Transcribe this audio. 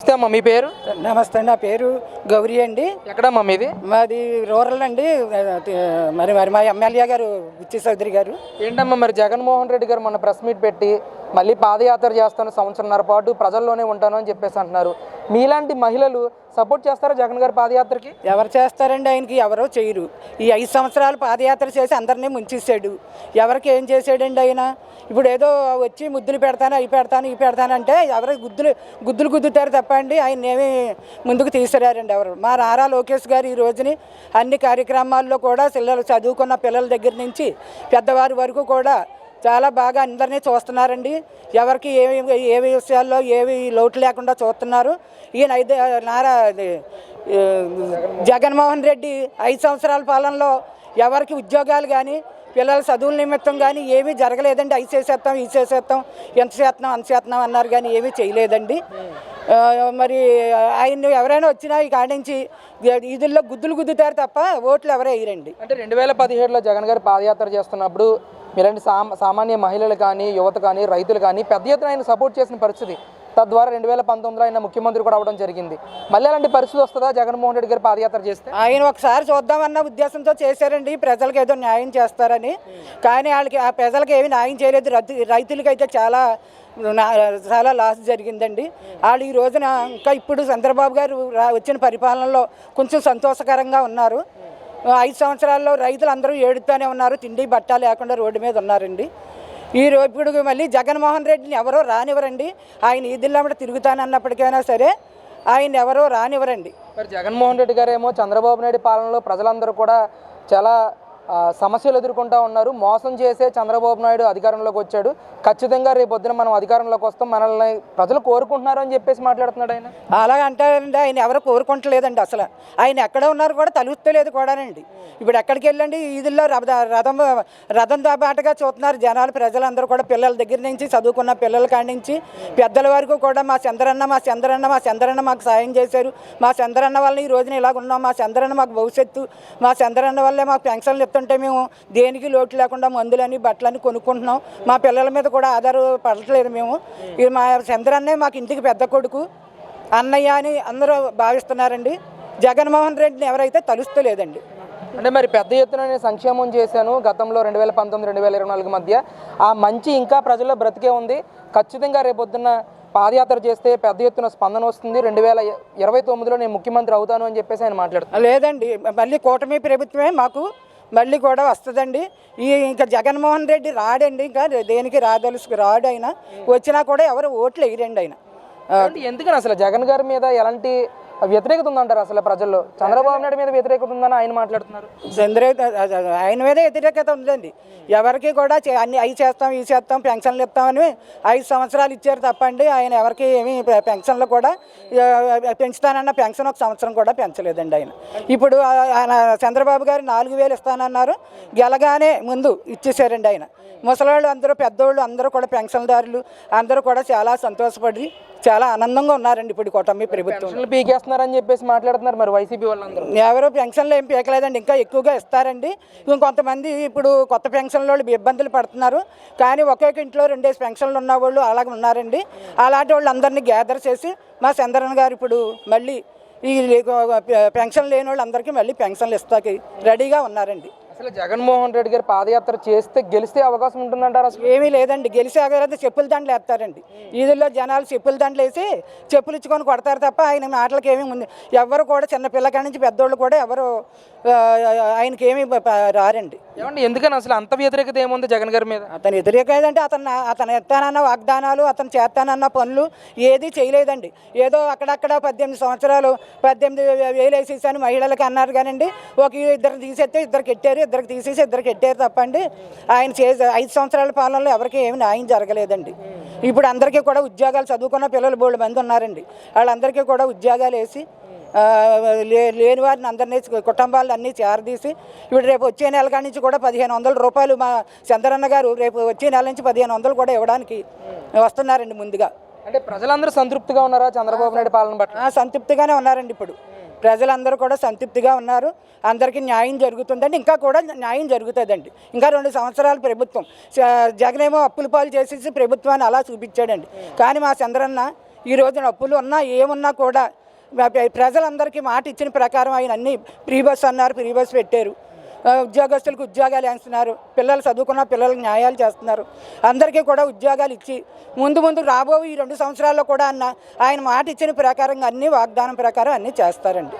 నమస్తే అమ్మ, మీ పేరు? నమస్తే, నా పేరు గౌరీ అండి. ఎక్కడమ్మా మీది? మాది రూరల్ అండి. మరి మరి మా ఎమ్మెల్యే గారు బుచ్చి చౌదరి గారు. ఏంటమ్మా మరి జగన్మోహన్ రెడ్డి గారు మొన్న ప్రెస్ మీట్ పెట్టి మళ్ళీ పాదయాత్ర చేస్తాను, సంవత్సరంన్నర పాటు ప్రజల్లోనే ఉంటాను అని చెప్పేసి అంటున్నారు. మీలాంటి మహిళలు సపోర్ట్ చేస్తారా జగన్ గారి పాదయాత్రకి? ఎవరు చేస్తారండి? ఆయనకి ఎవరో చేయరు. ఈ 5 సంవత్సరాలు పాదయాత్ర చేసి అందరినీ ముంచేసాడు. ఎవరికి ఏం చేసాడండి ఆయన? ఇప్పుడు ఏదో వచ్చి ముద్దులు పెడతాను, అవి పెడతాను, ఇవి పెడతాను అంటే ఎవరు గుద్దులు గుద్దుతారు తప్పండి ఆయన ఏమి ముందుకు తీసుకురారండి ఎవరు. మా నారా లోకేష్ గారు ఈ రోజుని అన్ని కార్యక్రమాల్లో కూడా పిల్లలు చదువుకున్న పిల్లల దగ్గర నుంచి పెద్దవారి వరకు కూడా చాలా బాగా అందరినీ చూస్తున్నారండి. ఎవరికి ఏవి విషయాల్లో ఏవి లోటు లేకుండా చూస్తున్నారు. ఈయన జగన్మోహన్ రెడ్డి 5 సంవత్సరాల పాలనలో ఎవరికి ఉద్యోగాలు కానీ పిల్లల చదువుల నిమిత్తం కానీ ఏమీ జరగలేదండి. అవి చేసేస్తాం, ఇవి చేసేస్తాం, ఎంత చేస్తున్నాం అంత చేస్తున్నాం అన్నారు కానీ ఏమీ చేయలేదండి. మరి ఆయన ఎవరైనా వచ్చినా ఈ కాడి నుంచి ఈదుల్లో గుద్దులు గుద్దుతారు తప్ప ఓట్లు ఎవరే వేయరండి. అంటే 2017లో జగన్ గారు పాదయాత్ర చేస్తున్నప్పుడు మీలాంటి సామాన్య మహిళలు కానీ, యువత కానీ, రైతులు కానీ పెద్ద ఎత్తున ఆయన సపోర్ట్ చేసిన పరిస్థితి. తద్వారా 2019లో ఆయన ముఖ్యమంత్రి కూడా అవడం జరిగింది. మళ్ళీ అలాంటి పరిస్థితి వస్తుందా జగన్మోహన్ రెడ్డి గారు పాదయాత్ర చేస్తే? ఆయన ఒకసారి చూద్దామన్న ఉద్దేశంతో చేశారండి, ప్రజలకు ఏదో న్యాయం చేస్తారని. కానీ వాళ్ళకి ఆ ప్రజలకు ఏమి న్యాయం చేయలేదు. రైతులకైతే చాలా లాస్ జరిగిందండి. వాళ్ళు ఈ రోజున ఇంకా ఇప్పుడు చంద్రబాబు గారు వచ్చిన పరిపాలనలో కొంచెం సంతోషకరంగా ఉన్నారు. 5 సంవత్సరాల్లో రైతులు అందరూ ఏడుతూనే ఉన్నారు, తిండి బట్ట లేకుండా రోడ్డు మీద ఉన్నారండి. ఇప్పుడు మళ్ళీ జగన్మోహన్ రెడ్డిని ఎవరో రానివ్వరండి. ఆయన ఈదిల్లో తిరుగుతానన్నప్పటికైనా సరే ఆయన ఎవరో రానివ్వరండి. మరి జగన్మోహన్ రెడ్డి గారేమో చంద్రబాబు నాయుడు పాలనలో ప్రజలందరూ కూడా చాలా సమస్యలు ఎదుర్కొంటూ ఉన్నారు. మోసం చేసే చంద్రబాబు నాయుడు అధికారంలోకి వచ్చాడు, ఖచ్చితంగా రేపొద్దున మనం అధికారంలోకి వస్తాం, మనల్ని ప్రజలు కోరుకుంటున్నారు అని చెప్పేసి మాట్లాడుతున్నాడు ఆయన. అలాగ అంటారండి. ఆయన ఎవరు కోరుకుంటలేదండి. అసలు ఆయన ఎక్కడ ఉన్నారు కూడా తలుస్తలేదు కూడానండి. ఇప్పుడు ఎక్కడికి వెళ్ళండి ఈదుల్లో రథం దాబాటగా చూస్తున్నారు జనాలు, ప్రజలందరూ కూడా. పిల్లల దగ్గర నుంచి చదువుకున్న పిల్లల కాడి నుంచి పెద్దల వరకు కూడా మా చంద్రన్న మాకు సాయం చేశారు, మా చంద్రన్న వల్ల ఈ రోజున ఇలాగ ఉన్నాం, మా చంద్రన్న మాకు భవిష్యత్తు, మా చంద్రన్న వల్లే మాకు పెన్షన్లు ఇస్తుంటే మేము దేనికి లోటు లేకుండా మందులని బట్టలని కొనుక్కుంటున్నాం, మా పిల్లల మీద కూడా ఆధారపడట్లేదు మేము. ఇది మా చంద్రన్నే మాకు ఇంటికి పెద్ద కొడుకు, అన్నయ్య అని అందరూ భావిస్తున్నారండి. జగన్మోహన్ రెడ్డిని ఎవరైతే తలుస్తలేదండి. అంటే మరి పెద్ద ఎత్తున నేను సంక్షేమం చేశాను గతంలో 2019-2024 మధ్య, ఆ మంచి ఇంకా ప్రజల్లో బ్రతికే ఉంది, ఖచ్చితంగా రేపొద్దున్న పాదయాత్ర చేస్తే పెద్ద ఎత్తున స్పందన వస్తుంది, 2029లో నేను ముఖ్యమంత్రి అవుతాను అని చెప్పేసి ఆయన మాట్లాడుతున్నారు. లేదండి, మళ్ళీ కూటమి ప్రభుత్వమే మాకు మళ్ళీ కూడా వస్తుందండి. ఇంకా జగన్మోహన్ రెడ్డి రాడండి, ఇంకా దేనికి రాడు. ఆయన వచ్చినా కూడా ఎవరు ఓట్లు వేయరండి ఆయన. ఎందుకని అసలు జగన్ గారి మీద ఎలాంటి వ్యతిరేకత ఉందంటారు అసలు ప్రజల్లో? చంద్రబాబు నాయుడు మీద వ్యతిరేకత ఉందని ఆయన మాట్లాడుతున్నారు. ఆయన మీదే వ్యతిరేకత ఉందండి. ఎవరికి కూడా అవి చేస్తాం, ఇవి చేస్తాం, పెన్షన్లు ఇస్తామని 5 సంవత్సరాలు ఇచ్చారు తప్పండి. ఆయన ఎవరికి ఏమి పెన్షన్లు కూడా పెంచుతానన్న పెన్షన్ 1 సంవత్సరం కూడా పెంచలేదండి ఆయన. ఇప్పుడు చంద్రబాబు గారు 4,000 ఇస్తానన్నారు, గెలగానే ముందు ఇచ్చేసారండి ఆయన. ముసలాళ్ళు అందరూ, పెద్దోళ్ళు అందరూ కూడా, పెన్షన్దారులు అందరూ కూడా చాలా సంతోషపడి చాలా ఆనందంగా ఉన్నారండి. ఇప్పుడు కూటమి ప్రభుత్వం పీకేస్తున్నారని చెప్పేసి మాట్లాడుతున్నారు మరి వైసీపీ వాళ్ళందరూ. ఎవరు పెన్షన్లు ఏం పీకలేదండి, ఇంకా ఎక్కువగా ఇస్తారండి. ఇంకొంతమంది ఇప్పుడు కొత్త పెన్షన్ల వాళ్ళు ఇబ్బందులు పడుతున్నారు, కానీ ఒకే ఇంట్లో 2 పెన్షన్లు ఉన్న వాళ్ళు అలాగే ఉన్నారండి. అలాంటి వాళ్ళు అందరినీ గ్యాదర్ చేసి మా చంద్రన్న గారు ఇప్పుడు మళ్ళీ ఈ పెన్షన్ లేని వాళ్ళు అందరికీ మళ్ళీ పెన్షన్లు ఇస్తాకి రెడీగా ఉన్నారండి. అసలు జగన్మోహన్ రెడ్డి గారు పాదయాత్ర చేస్తే గెలిస్తే అవకాశం ఉంటుందంటారు? అసలు ఏమీ లేదండి. గెలిచే చెప్పుల దండలు వేస్తారండి. ఈదుల్లో జనాలు చెప్పుల దండలు వేసి చెప్పులు ఇచ్చుకొని కొడతారు తప్ప ఆయన మాటలకి ఏమీ ఉంది. ఎవరు కూడా చిన్న పిల్లకాడి నుంచి పెద్దోళ్ళు కూడా ఎవరు ఆయనకి ఏమీ రారండి. ఏమండి ఎందుకని అసలు అంత వ్యతిరేకత ఏముంది జగన్ గారి మీద? అతను వ్యతిరేకత అంటే అతను ఎత్తానన్న వాగ్దానాలు, అతను చేస్తానన్న పనులు ఏది చేయలేదండి. ఏదో అక్కడక్కడ 18 సంవత్సరాలు 18,000 వేసేసాను మహిళలకి అన్నారు కానండి. ఒక 2 తీసేస్తే 2 కెట్టారు, 2 తీసేసి 2 కెట్టారు తప్పండి. ఆయన 5 సంవత్సరాల పాలనలో ఎవరికి ఏమి న్యాయం జరగలేదండి. ఇప్పుడు అందరికీ కూడా ఉద్యోగాలు, చదువుకున్న పిల్లలు 3 మంది ఉన్నారండి, వాళ్ళందరికీ కూడా ఉద్యోగాలు వేసి లేని వారిని అందరినీ కుటుంబాలను అన్నీ చేరదీసి ఇప్పుడు రేపు వచ్చే నెల కాడి నుంచి కూడా 1,500 రూపాయలు మా చంద్రన్న గారు రేపు వచ్చే నెల నుంచి 1,500 కూడా ఇవ్వడానికి వస్తున్నారండి ముందుగా. అంటే ప్రజలందరూ సంతృప్తిగా ఉన్నారా చంద్రబాబు నాయుడు పాలన పట్ల? సంతృప్తిగానే ఉన్నారండి. ఇప్పుడు ప్రజలందరూ కూడా సంతృప్తిగా ఉన్నారు, అందరికీ న్యాయం జరుగుతుందండి. ఇంకా కూడా న్యాయం జరుగుతుందండి. ఇంకా 2 సంవత్సరాలు ప్రభుత్వం జగనేమో అప్పుల పాలు చేసేసి ప్రభుత్వాన్ని అలా చూపించాడండి. కానీ మా చంద్రన్న ఈ రోజున అప్పులు ఉన్నా ఏమున్నా కూడా ప్రజలందరికీ మాట ఇచ్చిన ప్రకారం ఆయన అన్ని ఫ్రీ బస్ అన్నారు, ఫ్రీ బస్ పెట్టారు. ఉద్యోగస్తులకు ఉద్యోగాలు వేస్తున్నారు, పిల్లలు చదువుకున్న పిల్లలకు న్యాయాలు చేస్తున్నారు. అందరికీ కూడా ఉద్యోగాలు ఇచ్చి ముందు రాబోయే ఈ 2 సంవత్సరాల్లో కూడా ఆయన మాట ఇచ్చిన ప్రకారంగా అన్ని వాగ్దానం ప్రకారం అన్నీ చేస్తారండి.